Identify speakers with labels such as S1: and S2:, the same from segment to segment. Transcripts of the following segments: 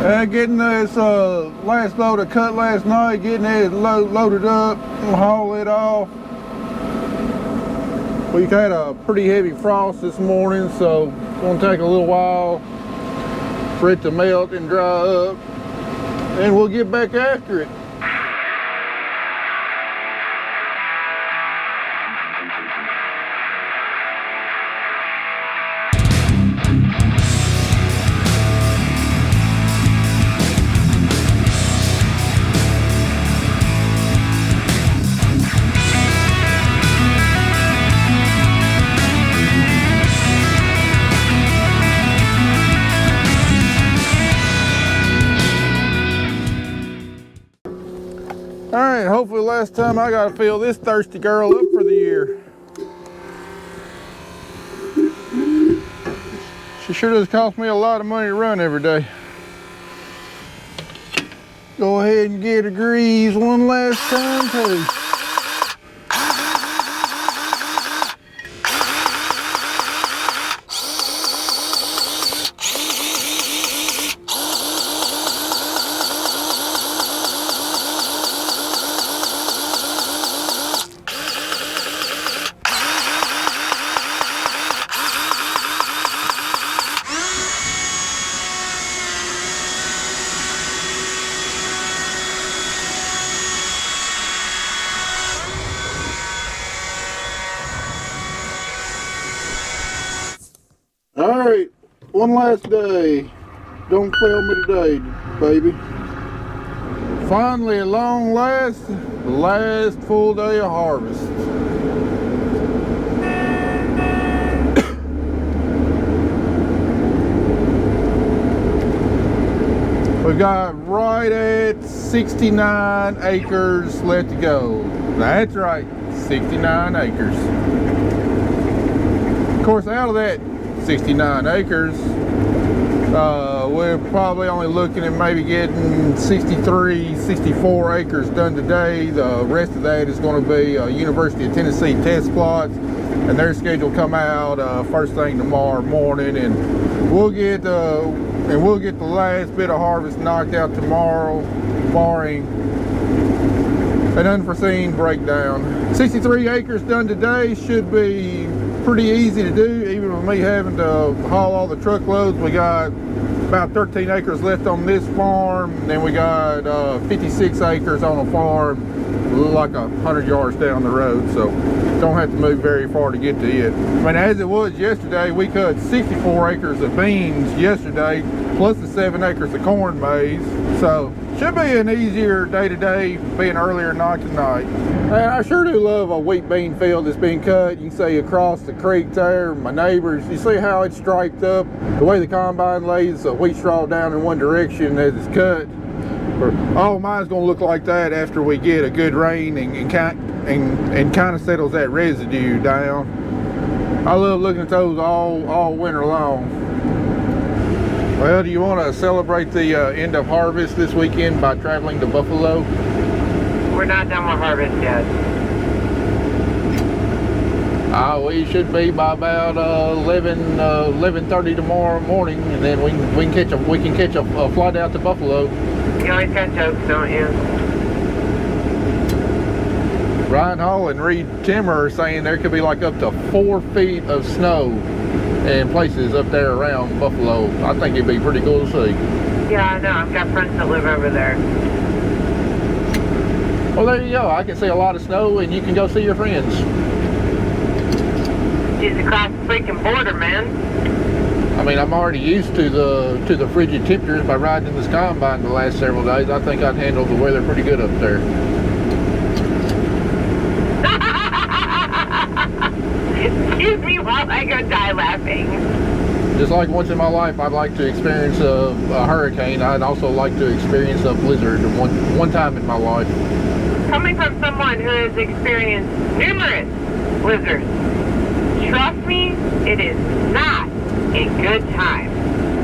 S1: Getting this last load of cut last night, getting it loaded up, we'll haul it off. We've had a pretty heavy frost this morning, so it's going to take a little while for it to melt and dry up, and we'll get back after it. Alright, hopefully last time I gotta fill this thirsty girl up for the year. She sure does cost me a lot of money to run every day. Go ahead and get her greased one last time too. Alright, one last day. Don't fail me today, baby. Finally, at long last, the last full day of harvest. We've got right at 69 acres left to go. That's right, 69 acres. Of course, out of that 69 acres, we're probably only looking at maybe getting 63, 64 acres done today. The rest of that is going to be University of Tennessee test plots, and they're scheduled to come out first thing tomorrow morning, and we'll get the last bit of harvest knocked out tomorrow, barring an unforeseen breakdown. 63 acres done today should be pretty easy to do, even with me having to haul all the truckloads. We got about 13 acres left on this farm, then we got 56 acres on a farm like 100 yards down the road, so don't have to move very far to get to it. I mean, as it was yesterday, we cut 64 acres of beans yesterday, plus the 7 acres of corn maze, so should be an easier day today, being earlier night tonight. And I sure do love a wheat bean field that's being cut. You can see across the creek there, my neighbors, you see how it's striped up, the way the combine lays the wheat straw down in one direction as it's cut. Oh, mine's gonna look like that after we get a good rain and kind of settles that residue down. I love looking at those all winter long. Well, do you want to celebrate the end of harvest this weekend by traveling to Buffalo?
S2: We're not done with harvest yet.
S1: We should be by about 11:30 tomorrow morning, and then we can catch a flight out to Buffalo.
S2: You always got jokes, don't you?
S1: Ryan Hall and Reed Timmer are saying there could be like up to 4 feet of snow in places up there around Buffalo. I think it'd be pretty cool to see.
S2: Yeah, I know. I've got friends that live over there.
S1: Well, there you go. I can see a lot of snow, and you can go see your friends.
S2: She's across the freaking border, man.
S1: I mean, I'm already used to the frigid temperatures by riding in this combine the last several days. I think I'd handle the weather pretty good up there.
S2: Excuse me while I go die laughing.
S1: Just like once in my life, I'd like to experience a hurricane. I'd also like to experience a blizzard one time in my life.
S2: Coming from someone who has experienced numerous blizzards, trust me, it is not a good time.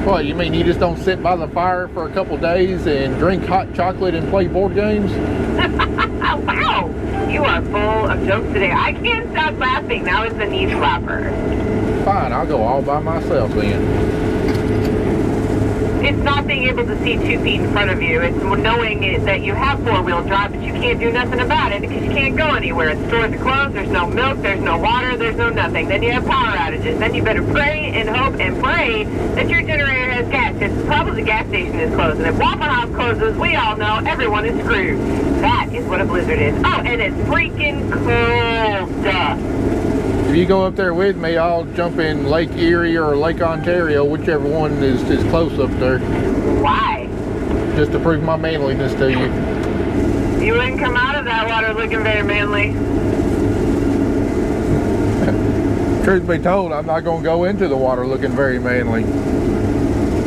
S1: What, you mean you just don't sit by the fire for a couple days and drink hot chocolate and play board games?
S2: Wow, you are full of jokes today. I can't stop laughing. That was a knee slapper.
S1: Fine, I'll go all by myself then.
S2: It's not the being able to see 2 feet in front of you. It's knowing that you have 4-wheel drive, but you can't do nothing about it because you can't go anywhere. The stores are closed, there's no milk, there's no water, there's no nothing. Then you have power outages. Then you better pray and hope and pray that your generator has gas, because probably the gas station is closed. And if Waffle House closes, we all know everyone is screwed. That is what a blizzard is. Oh, and it's freaking cold.
S1: If you go up there with me, I'll jump in Lake Erie or Lake Ontario, whichever one is close up there.
S2: Why?
S1: Just to prove my manliness to you.
S2: You wouldn't come out of that water looking very manly.
S1: Truth be told, I'm not going to go into the water looking very manly.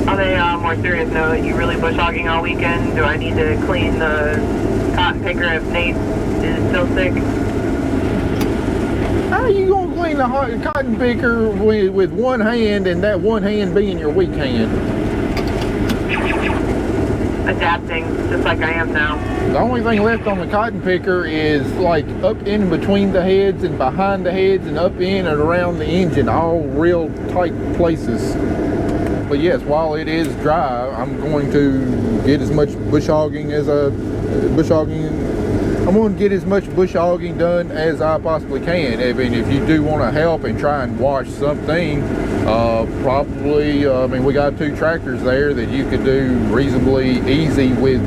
S2: On a more serious note, you really bush hogging all weekend? Do I need to clean the cotton picker if Nate is still sick?
S1: How are you going to clean the cotton picker with one hand and that one hand being your weak hand?
S2: Adapting, just like I am now.
S1: The only thing left on the cotton picker is like up in between the heads and behind the heads and up in and around the engine, all real tight places. But yes, while it is dry, I'm going to get as much bush hogging I'm going to get as much bush hogging done as I possibly can. I mean, if you do want to help and try and wash something, probably, I mean, we got 2 tractors there that you could do reasonably easy with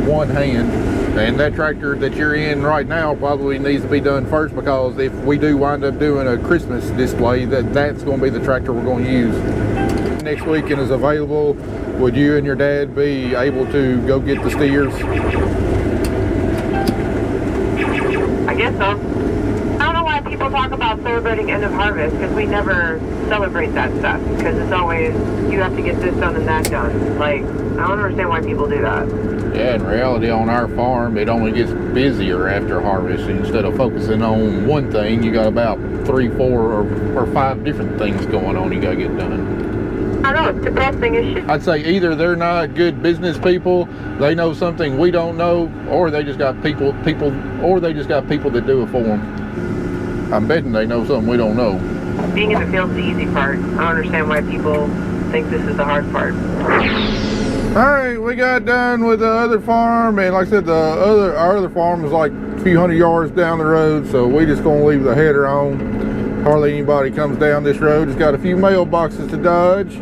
S1: one hand. And that tractor that you're in right now probably needs to be done first, because if we do wind up doing a Christmas display, that's going to be the tractor we're going to use. Next weekend is available. Would you and your dad be able to go get the steers?
S2: I guess so. I don't know why people talk about celebrating end of harvest, because we never celebrate that stuff, because it's always, you have to get this done and that done. Like, I don't understand why people do that.
S1: Yeah, in reality, on our farm, it only gets busier after harvest. Instead of focusing on one thing, you got about 3, 4, or 5 different things going on you got to get done.
S2: I know, it's depressing as shit.
S1: I'd say either they're not good business people, they know something we don't know, or they just got people that do it for them. I'm betting they know something we don't know.
S2: Being in the field's the easy part. I don't understand why people think this is the hard part.
S1: Alright, we got done with the other farm, and like I said, our other farm is like a few hundred yards down the road, so we just gonna leave the header on. Hardly anybody comes down this road. It's got a few mailboxes to dodge.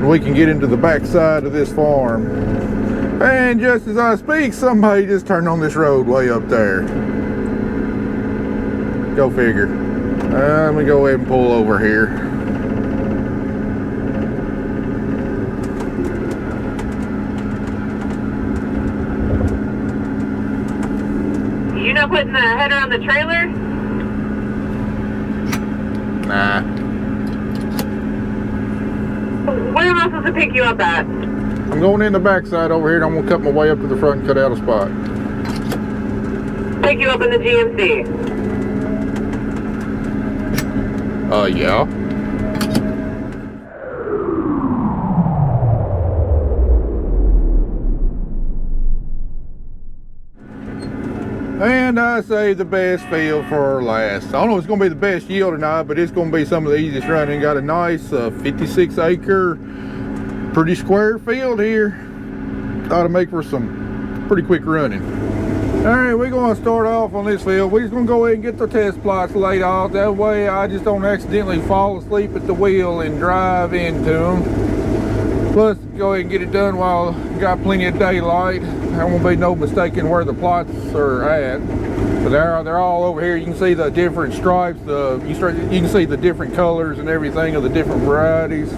S1: We can get into the back side of this farm. And just as I speak, somebody just turned on this road way up there. Go figure. Let me go ahead and pull over here.
S2: You not putting the header on the trailer?
S1: Nah.
S2: Where am I supposed to pick you up at?
S1: I'm going in the backside over here, and I'm going to cut my way up to the front and cut out a spot.
S2: Pick you up in the GMC.
S1: Yeah. And I saved the best field for last. I don't know if it's going to be the best yield or not, but it's going to be some of the easiest running. Got a nice 56 acre, pretty square field here. Ought to make for some pretty quick running. All right, we're going to start off on this field. We're just going to go ahead and get the test plots laid off. That way I just don't accidentally fall asleep at the wheel and drive into them. Plus, go ahead and get it done while got plenty of daylight. There won't be no mistaking where the plots are at. But they're all over here. You can see the different stripes. You can see the different colors and everything of the different varieties.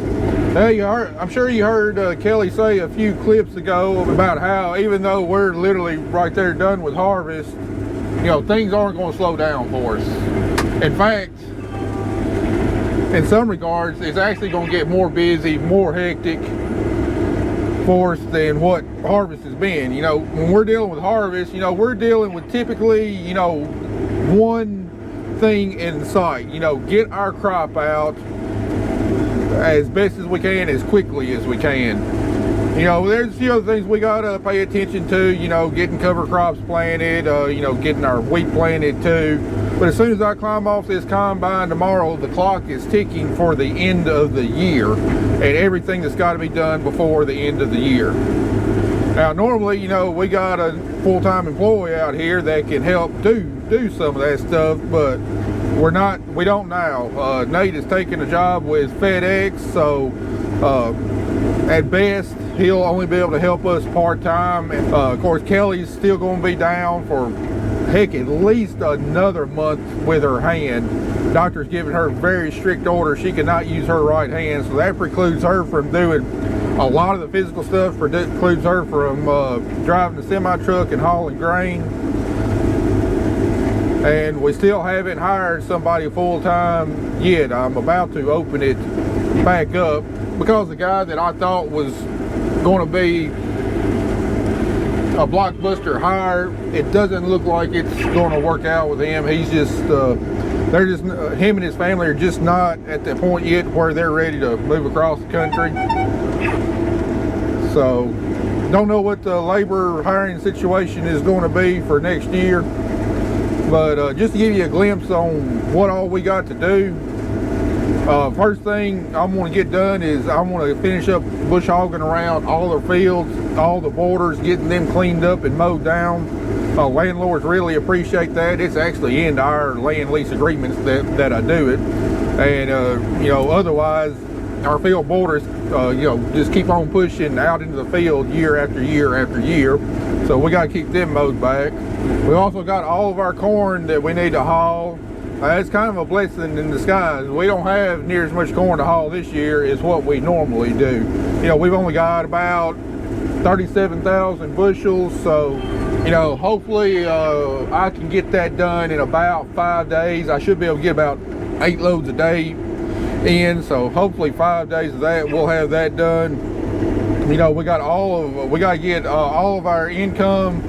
S1: Hey, I'm sure you heard Kelly say a few clips ago about how even though we're literally right there done with harvest, you know, things aren't going to slow down for us. In fact, in some regards, it's actually going to get more busy, more hectic for us than what harvest has been. You know, when we're dealing with harvest, you know, we're dealing with typically, you know, one thing in sight. You know, get our crop out as best as we can, as quickly as we can. You know, there's a few other things we gotta pay attention to. You know, getting cover crops planted, you know, getting our wheat planted too. But as soon as I climb off this combine tomorrow, the clock is ticking for the end of the year and everything that's got to be done before the end of the year. Now, normally, you know, we got a full-time employee out here that can help do some of that stuff, but we don't now. Nate is taking a job with FedEx, so at best he'll only be able to help us part-time. And of course, Kelly's still going to be down for heck at least another month with her hand. Doctor's giving her very strict orders. She cannot use her right hand, so that precludes her from doing a lot of the physical stuff. Precludes her from driving the semi-truck and hauling grain. And we still haven't hired somebody full-time yet. I'm about to open it back up because the guy that I thought was going to be a blockbuster hire, it doesn't look like it's going to work out with him. He's just him and his family are just not at the point yet where they're ready to move across the country. So don't know what the labor hiring situation is going to be for next year, but just to give you a glimpse on what all we got to do, first thing I'm going to get done is I want to finish up bush hogging around all the fields, all the borders, getting them cleaned up and mowed down. Landlords really appreciate that. It's actually in our land lease agreements that I do it. And you know, otherwise our field borders you know, just keep on pushing out into the field year after year after year. So we got to keep them mowed back. We also got all of our corn that we need to haul. It's kind of a blessing in disguise. We don't have near as much corn to haul this year as what we normally do. You know, we've only got about 37,000 bushels, so you know, hopefully I can get that done in about 5 days. I should be able to get about 8 loads a day in, so hopefully 5 days of that we'll have that done. You know, we got to get all of our income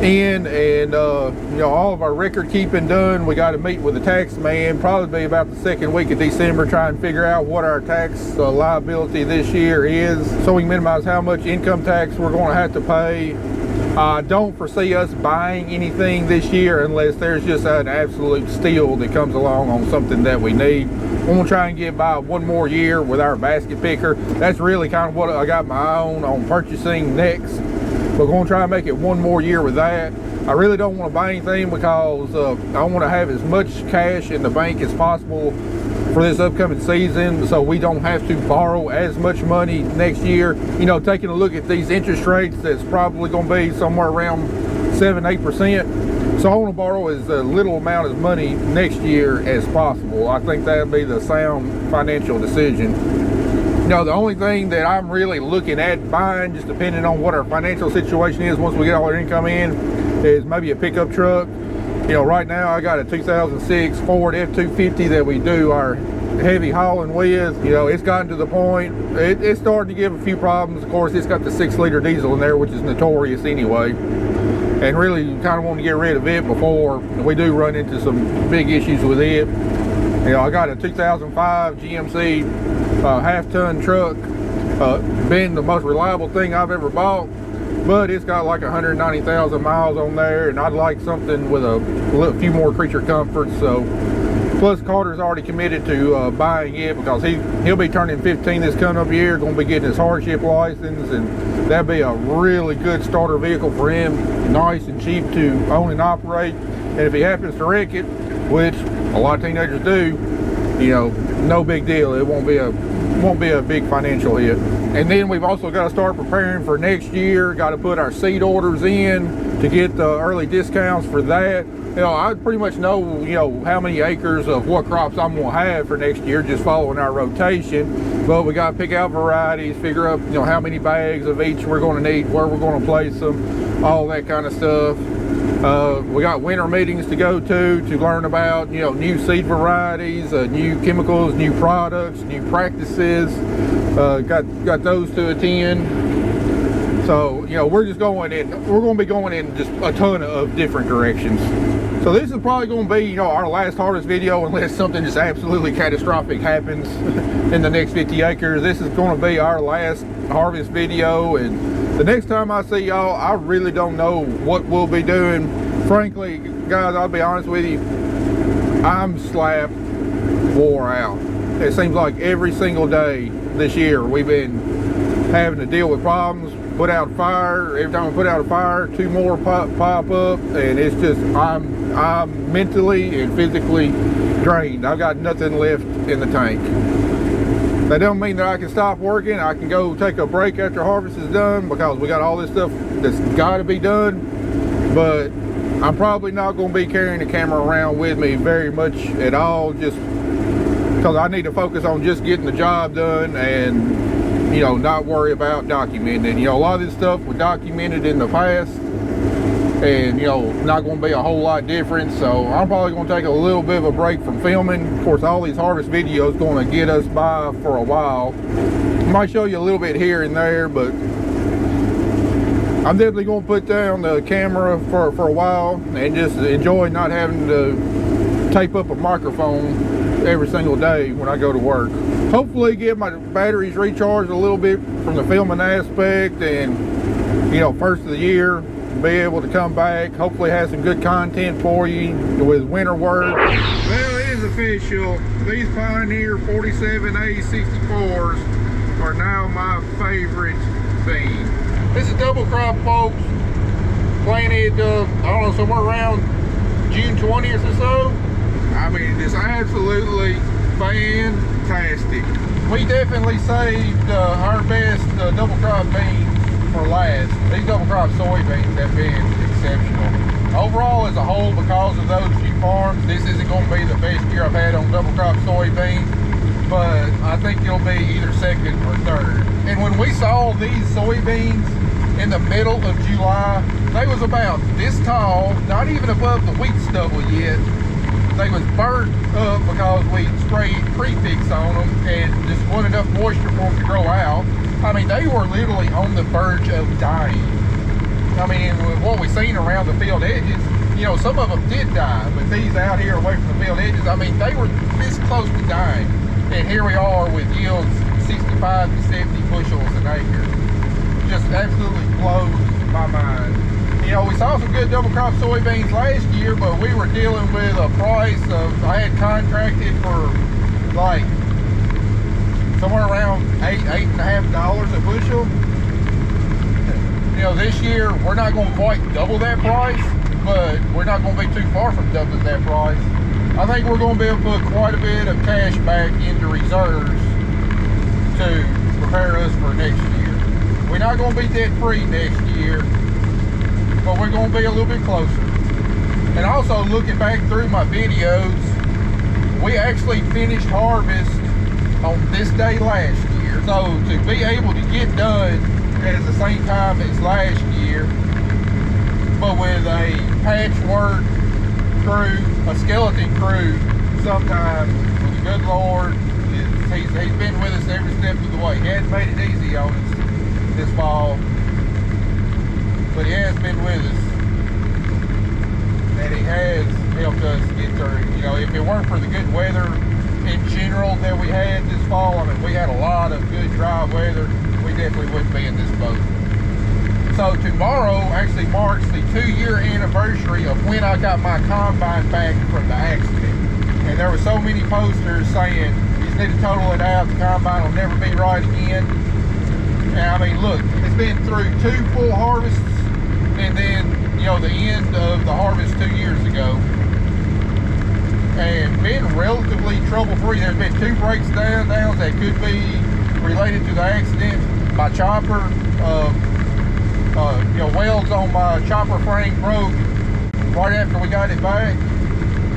S1: in, and you know, all of our record keeping done. We got to meet with the tax man probably be about the second week of December, try and figure out what our tax liability this year is, so we can minimize how much income tax we're going to have to pay. I don't foresee us buying anything this year unless there's just an absolute steal that comes along on something that we need. I'm going to try and get by one more year with our basket picker. That's really kind of what I got my eye on purchasing next. We're going to try and make it one more year with that. I really don't want to buy anything because I want to have as much cash in the bank as possible for this upcoming season, so we don't have to borrow as much money next year. You know, taking a look at these interest rates, that's probably going to be somewhere around 7-8%. So I want to borrow as little amount of money next year as possible. I think that'd be the sound financial decision. You know, the only thing that I'm really looking at buying, just depending on what our financial situation is once we get all our income in, is maybe a pickup truck. You know, right now I got a 2006 Ford F-250 that we do our heavy hauling with. You know, it's gotten to the point, it's starting to give a few problems. Of course, it's got the 6-liter diesel in there, which is notorious anyway. And really kind of want to get rid of it before we do run into some big issues with it. You know, I got a 2005 GMC half-ton truck. Been the most reliable thing I've ever bought, but it's got like 190,000 miles on there, and I'd like something with a few more creature comforts. So plus Carter's already committed to buying it because he'll be turning 15 this coming up year, going to be getting his hardship license, and that'd be a really good starter vehicle for him, nice and cheap to own and operate. And if he happens to wreck it, which a lot of teenagers do, you know, no big deal. It won't be a big financial hit. And then we've also got to start preparing for next year. Got to put our seed orders in to get the early discounts for that. You know, I pretty much know, you know, how many acres of what crops I'm going to have for next year, just following our rotation. But we got to pick out varieties, figure out, you know, how many bags of each we're going to need, where we're going to place them, all that kind of stuff. We got winter meetings to go to learn about, you know, new seed varieties, new chemicals, new products, new practices. Got those to attend. So, you know, we're going to be going in just a ton of different directions. So this is probably going to be, you know, our last harvest video unless something just absolutely catastrophic happens in the next 50 acres. This is going to be our last harvest video, and the next time I see y'all, I really don't know what we'll be doing. frankly, guys, I'll be honest with you, I'm slap wore out. It seems like every single day this year we've been having to deal with problems, put out a fire. Every time we put out a fire, 2 more pop up, and it's just I'm mentally and physically drained. I've got nothing left in the tank. That don't mean that I can stop working. I can go take a break after harvest is done because we got all this stuff that's got to be done, but I'm probably not going to be carrying the camera around with me very much at all, just because I need to focus on just getting the job done and, you know, not worry about documenting. You know, a lot of this stuff was documented in the past and, you know, not going to be a whole lot different. So I'm probably going to take a little bit of a break from filming. Of course, all these harvest videos going to get us by for a while. I might show you a little bit here and there, but I'm definitely going to put down the camera for a while and just enjoy not having to tape up a microphone every single day when I go to work. Hopefully get my batteries recharged a little bit from the filming aspect, and, you know, first of the year, be able to come back, hopefully have some good content for you with winter work. Well, it is official. These Pioneer 47A64s are now my favorite bean. This is double crop, folks. Planted, I don't know, somewhere around June 20th or so. I mean, it's absolutely fantastic. We definitely saved our best double crop bean for last. These double crop soybeans have been exceptional. Overall, as a whole, because of those few farms, this isn't going to be the best year I've had on double crop soybeans, but I think it'll be either second or third. And when we saw these soybeans in the middle of July, they was about this tall, not even above the wheat stubble yet. They was burnt up because we sprayed prefix on them and just wasn't enough moisture for them to grow out. I mean, they were literally on the verge of dying. I mean, with what we've seen around the field edges, you know, some of them did die, but these out here away from the field edges, I mean, they were this close to dying. And here we are with yields 65 to 70 bushels an acre. Just absolutely blows my mind. You know, we saw some good double crop soybeans last year, but we were dealing with a price of, I had contracted for like somewhere around $8.50 a bushel. You know, this year we're not going to quite double that price, but we're not going to be too far from doubling that price. I think we're going to be able to put quite a bit of cash back into reserves to prepare us for next year. We're not going to be debt free next year, but we're going to be a little bit closer. And also, looking back through my videos, we actually finished harvest on this day last year. So to be able to get done at the same time as last year, but with a patchwork crew, a skeleton crew, sometimes with the good Lord, he's been with us every step of the way. He hasn't made it easy on us this fall, but he has been with us, and he has helped us get through. You know, if it weren't for the good weather in general that we had this fall, I mean, we had a lot of good dry weather, we definitely wouldn't be in this boat. So tomorrow actually marks the 2-year anniversary of when I got my combine back from the accident. And there were so many posters saying, you just need to total it out, the combine will never be right again. And I mean, look, it's been through 2 full harvests, and then, you know, the end of the harvest 2 years ago. And been relatively trouble-free. There's been 2 breaks downs that could be related to the accident. My chopper, you know, welds on my chopper frame broke right after we got it back.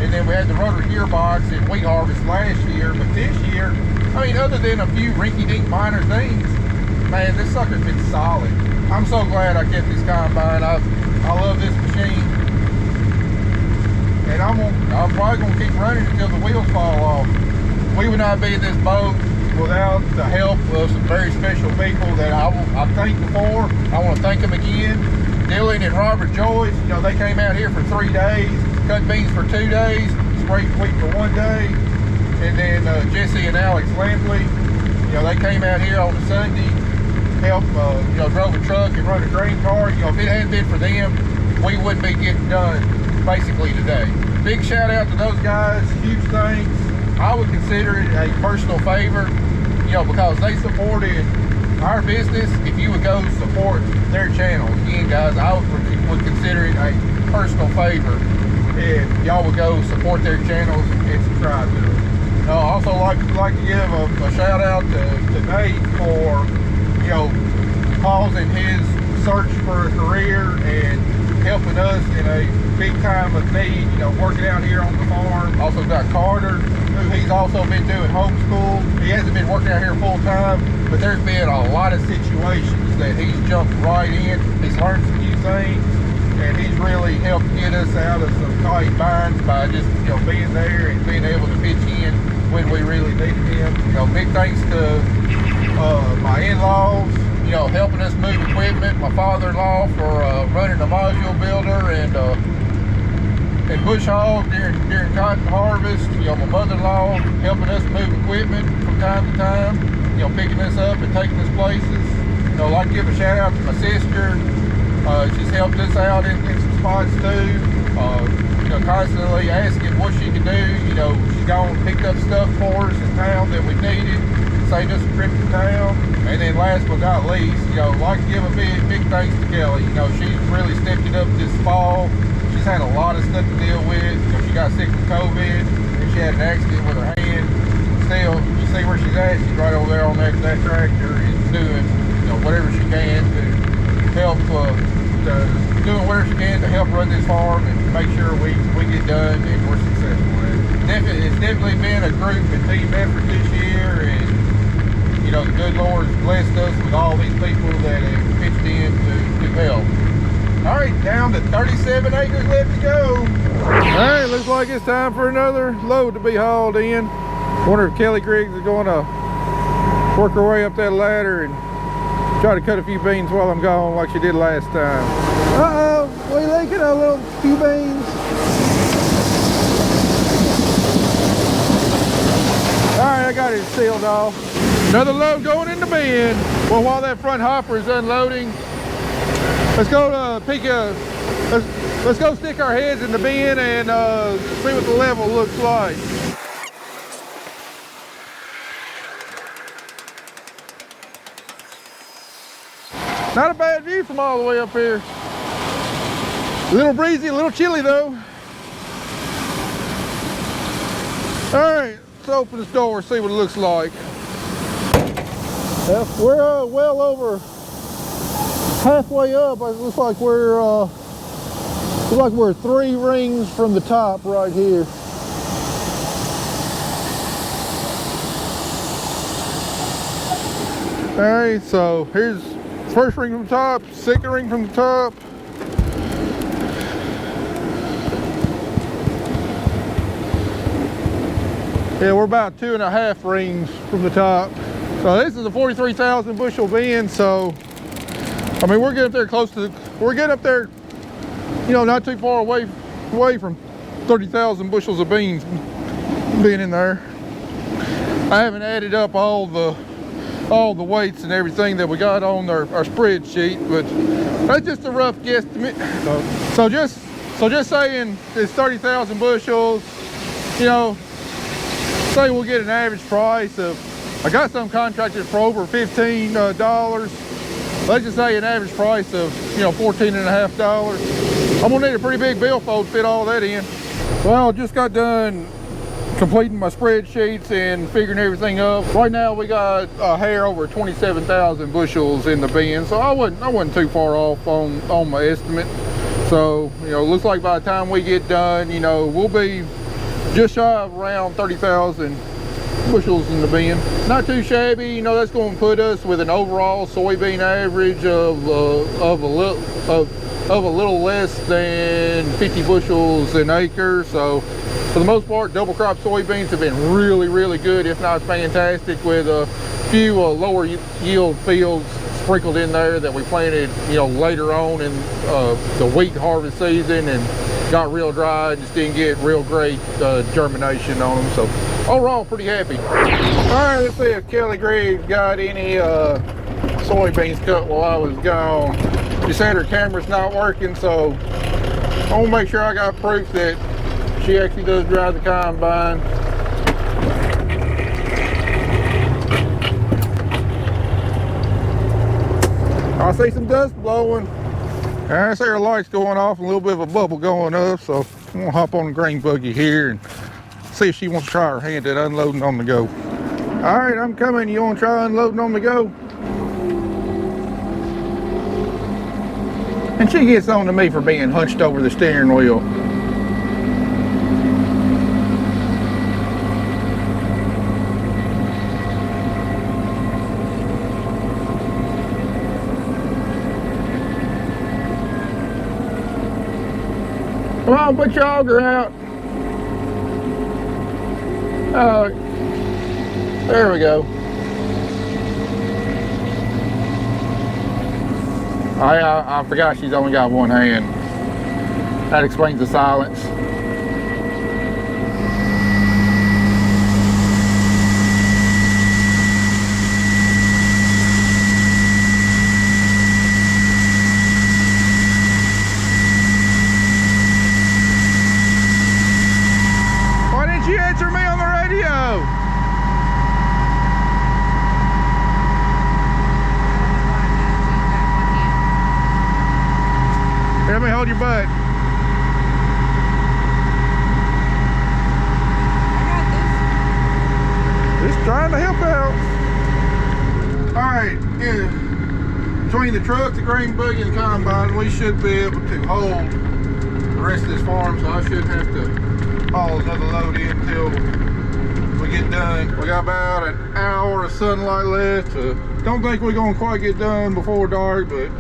S1: And then we had the rotor gearbox in wheat harvest last year. But this year, I mean, other than a few rinky-dink minor things, man, this sucker's been solid. I'm so glad I kept this combine. I love this machine. And I'm probably going to keep running until the wheels fall off. We would not be in this boat without the help of some very special people that I've thanked before. I want to thank them again. Dylan and Robert Joyce, you know, they came out here for 3 days, cut beans for 2 days, sprayed wheat for 1 day. And then Jesse and Alex Lampley, you know, they came out here on a Sunday, helped, you know, drove a truck and run a grain car. You know, if it hadn't been for them, we wouldn't be getting done basically today. Big shout out to those guys, huge thanks. I would consider it a personal favor, you know, because they supported our business. If you would go support their channel, again guys, I would consider it a personal favor if y'all would go support their channels and subscribe to them. Also like to give a shout out to Nate for, you know, pausing his search for a career and helping us in a big time of need, you know, working out here on the farm. Also got Carter, who he's also been doing homeschool. He hasn't been working out here full time, but there's been a lot of situations that he's jumped right in. He's learned some new things, and he's really helped get us out of some tight binds by just, you know, being there and being able to pitch in when we really needed him. You know, big thanks to my in-laws, you know, helping us move equipment. My father-in-law for running a module builder and bush hog during cotton harvest. You know, my mother-in-law helping us move equipment from time to time, you know, picking us up and taking us places. You know, I'd like to give a shout out to my sister. She's helped us out in some spots too. You know, constantly asking what she can do. You know, she's gone and picked up stuff for us in town that we needed, saved us a trip to town. And then last but not least, you know, I'd like to give a big thanks to Kelly. You know, she's really stepped it up this fall. She's had a lot of stuff to deal with. You know, she got sick with COVID and she had an accident with her hand. Still, you see where she's at. She's right over there on that tractor and doing, you know, whatever she can to help, doing whatever she can to help run this farm and make sure we get done and we're successful in it. It's definitely been a group and team effort this year, and you know, the good Lord's blessed us with all these people that have pitched in to help. All right, down to 37 acres left to go. All right, looks like it's time for another load to be hauled in. Wonder if Kelly Griggs is going to work her way up that ladder and try to cut a few beans while I'm gone like she did last time. Uh-oh, what do you think of a little few beans? All right, I got it sealed off. Another load going in the bin. Well, while that front hopper is unloading, let's go let's go stick our heads in the bin and see what the level looks like. Not a bad view from all the way up here. A little breezy, a little chilly though. All right, let's open this door, see what it looks like. We're well over halfway up. It looks like we're 3 rings from the top right here. All right, so here's first ring from the top, second ring from the top. Yeah, we're about 2.5 rings from the top. So this is a 43,000 bushel bin. So, I mean, we're getting up there close to, we're getting up there, you know, not too far away from 30,000 bushels of beans being in there. I haven't added up all the weights and everything that we got on our spreadsheet, but that's just a rough guesstimate. So just saying it's 30,000 bushels, you know, say we'll get an average price of, I got some contracted for over $15. Let's just say an average price of, you know, $14.50. I'm gonna need a pretty big billfold to fit all that in. Well, just got done completing my spreadsheets and figuring everything up. Right now we got a hair over 27,000 bushels in the bin, so I wasn't too far off on my estimate. So, you know, looks like by the time we get done, you know, we'll be just shy of around 30,000 bushels in the bin. Not too shabby, you know. That's going to put us with an overall soybean average of a little less than 50 bushels an acre. So for the most part, double crop soybeans have been really good, if not fantastic, with a few lower yield fields sprinkled in there that we planted, you know, later on in the wheat harvest season and got real dry and just didn't get real great germination on them. So overall, pretty happy. All right, let's see if Kelly Griggs got any soybeans cut while I was gone. She said her camera's not working, so I want to make sure I got proof that she actually does drive the combine. I see some dust blowing. I see her lights going off and a little bit of a bubble going up, so I'm gonna hop on the grain buggy here and see if she wants to try her hand at unloading on the go. All right, I'm coming. You want to try unloading on the go? And she gets on to me for being hunched over the steering wheel. Come on, put your auger out. There we go. I forgot she's only got one hand. That explains the silence. Why didn't you answer me on the radio? Let me hold your butt.
S3: I got this.
S1: Just trying to help out. Alright, yeah. Between the truck, the grain buggy, and the combine, we should be able to hold the rest of this farm, so I shouldn't have to haul another load in until we get done. We got about an hour of sunlight left. Don't think we're going to quite get done before dark, but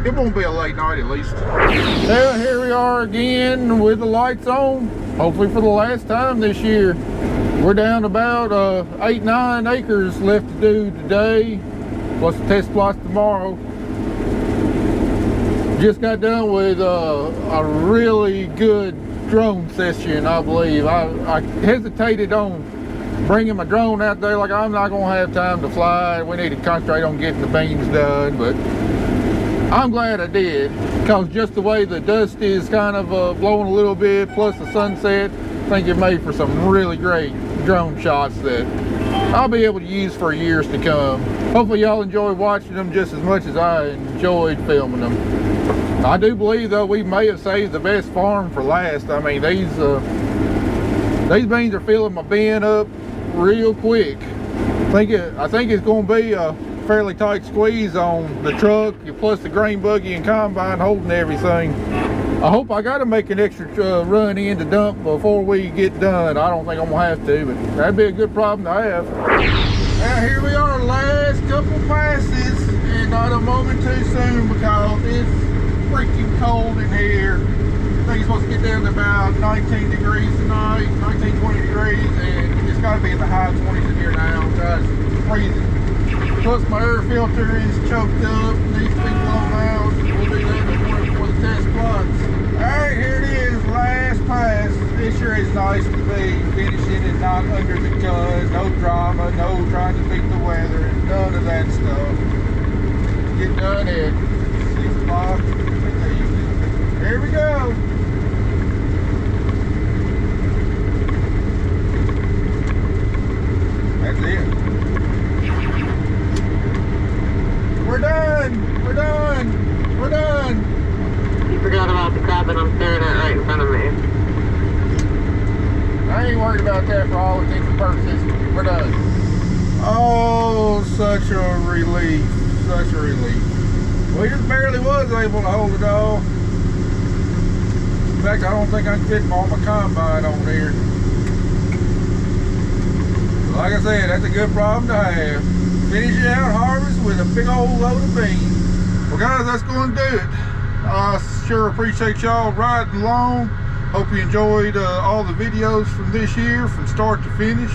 S1: it won't be a late night at least. Well, here we are again with the lights on. Hopefully for the last time this year. We're down about 8-9 acres left to do today, plus the test plots tomorrow. Just got done with a really good drone session, I believe. I hesitated on bringing my drone out there, like I'm not gonna have time to fly. We need to concentrate on getting the beans done, but I'm glad I did, because just the way the dust is kind of blowing a little bit, plus the sunset, I think it made for some really great drone shots that I'll be able to use for years to come. Hopefully y'all enjoy watching them just as much as I enjoyed filming them. I do believe though we may have saved the best farm for last. I mean, these beans are filling my bin up real quick. I think it's going to be a fairly tight squeeze on the truck, plus the grain buggy and combine holding everything. I hope I got to make an extra run in to dump before we get done. I don't think I'm gonna have to, but that'd be a good problem to have. Now here we are, last couple passes, and not a moment too soon because it's freaking cold in here. I think it's supposed to get down to about 19 degrees tonight, 19, 20 degrees, and it's got to be in the high 20s in here now. It's freezing. Plus my air filter is choked up, needs to be blown out. We'll do that before the test plots. Alright, here it is, last pass. It sure is nice to be finishing and not under the gun. No drama, no trying to beat the weather, none of that stuff. Get done at 6 o'clock in the evening. Here we go. That's it. We're done! We're done! We're done!
S2: You forgot about the crab that I'm staring at right in front of me.
S1: I ain't worried about that for all intents and purposes. We're done. Oh, such a relief. Such a relief. We just barely was able to hold it all. In fact, I don't think I can fit all my combine on here. But like I said, that's a good problem to have. Finish out harvest with a big old load of beans. Well guys, that's going to do it. I sure appreciate y'all riding along. Hope you enjoyed all the videos from this year, from start to finish.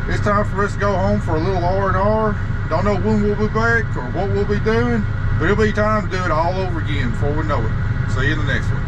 S1: It's time for us to go home for a little R&R. Don't know when we'll be back or what we'll be doing, but it'll be time to do it all over again before we know it. See you in the next one.